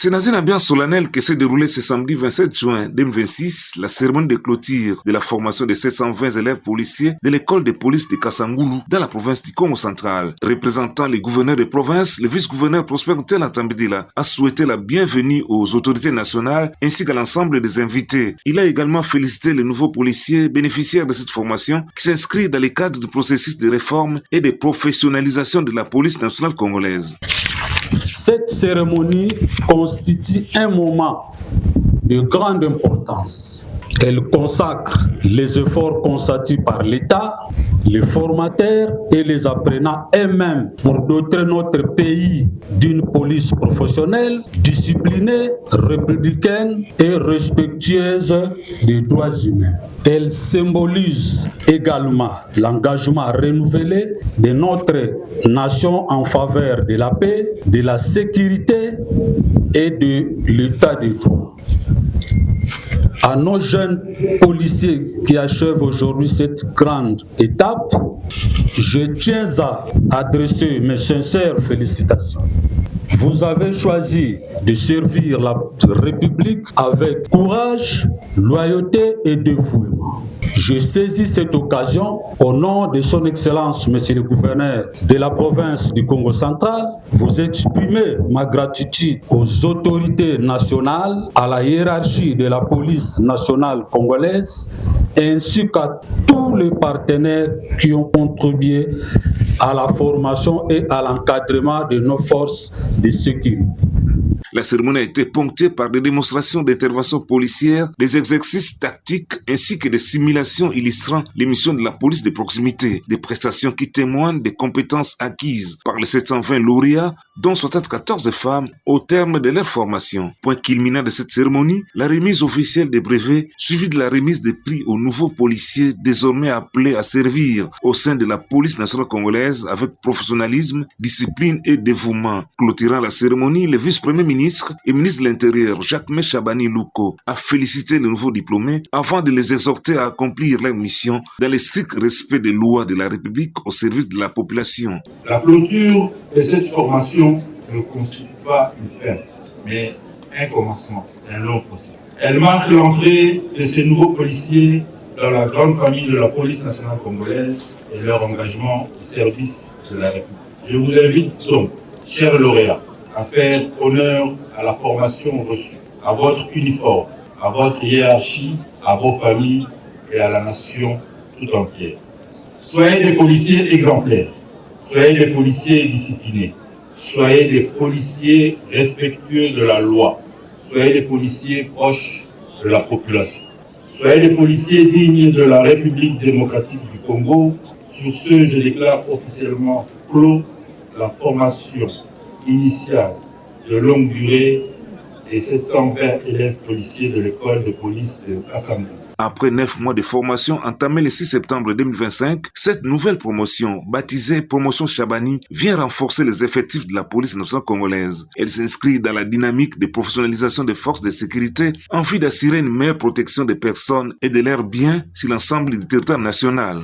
C'est dans une ambiance solennelle que s'est déroulée ce samedi 27 juin 2026 la cérémonie de clôture de la formation de 720 élèves policiers de l'école de police de Kasangulu dans la province du Congo central. Représentant les gouverneurs de province, le vice-gouverneur Prosper Ntela a souhaité la bienvenue aux autorités nationales ainsi qu'à l'ensemble des invités. Il a également félicité les nouveaux policiers bénéficiaires de cette formation qui s'inscrit dans le cadre du processus de réforme et de professionnalisation de la police nationale congolaise. Cette cérémonie constitue un moment de grande importance. Elle consacre les efforts consentis par l'État, les formateurs et les apprenants eux-mêmes pour doter notre pays d'une police professionnelle, disciplinée, républicaine et respectueuse des droits humains. Elle symbolise également l'engagement renouvelé de notre nation en faveur de la paix, de la sécurité et de l'état de droit. À nos jeunes policiers qui achèvent aujourd'hui cette grande étape, je tiens à adresser mes sincères félicitations. Vous avez choisi de servir la République avec courage, loyauté et dévouement. Je saisis cette occasion au nom de son Excellence, Monsieur le Gouverneur de la province du Congo central, vous exprimer ma gratitude aux autorités nationales, à la hiérarchie de la police nationale congolaise, ainsi qu'à tous les partenaires qui ont contribué à la formation et à l'encadrement de nos forces de sécurité. La cérémonie a été ponctuée par des démonstrations d'intervention policière, des exercices tactiques ainsi que des simulations illustrant les missions de la police de proximité, des prestations qui témoignent des compétences acquises par les 720 lauréats, dont 74 femmes, au terme de leur formation. Point culminant de cette cérémonie, la remise officielle des brevets, suivie de la remise des prix aux nouveaux policiers désormais appelés à servir au sein de la police nationale congolaise avec professionnalisme, discipline et dévouement. Clôturant la cérémonie, le vice-premier ministre et ministre de l'Intérieur, Jacques Chabani Louko, a félicité les nouveaux diplômés avant de les exhorter à accomplir leur mission dans le strict respect des lois de la République au service de la population. La clôture de cette formation ne constitue pas une fin, mais un commencement, un long processus. Elle marque l'entrée de ces nouveaux policiers dans la grande famille de la police nationale congolaise et leur engagement au service de la République. Je vous invite donc, chers lauréats, à faire honneur à la formation reçue, à votre uniforme, à votre hiérarchie, à vos familles et à la nation tout entière. Soyez des policiers exemplaires, soyez des policiers disciplinés, soyez des policiers respectueux de la loi, soyez des policiers proches de la population, soyez des policiers dignes de la République démocratique du Congo. Sur ce, je déclare officiellement clos la formation initiale de longue durée des 720 élèves policiers de l'école de police de Kasangulu. Après 9 mois de formation entamée le 6 septembre 2025, cette nouvelle promotion, baptisée Promotion Chabani, vient renforcer les effectifs de la police nationale congolaise. Elle s'inscrit dans la dynamique de professionnalisation des forces de sécurité en vue d'assurer une meilleure protection des personnes et de leurs biens sur l'ensemble du territoire national.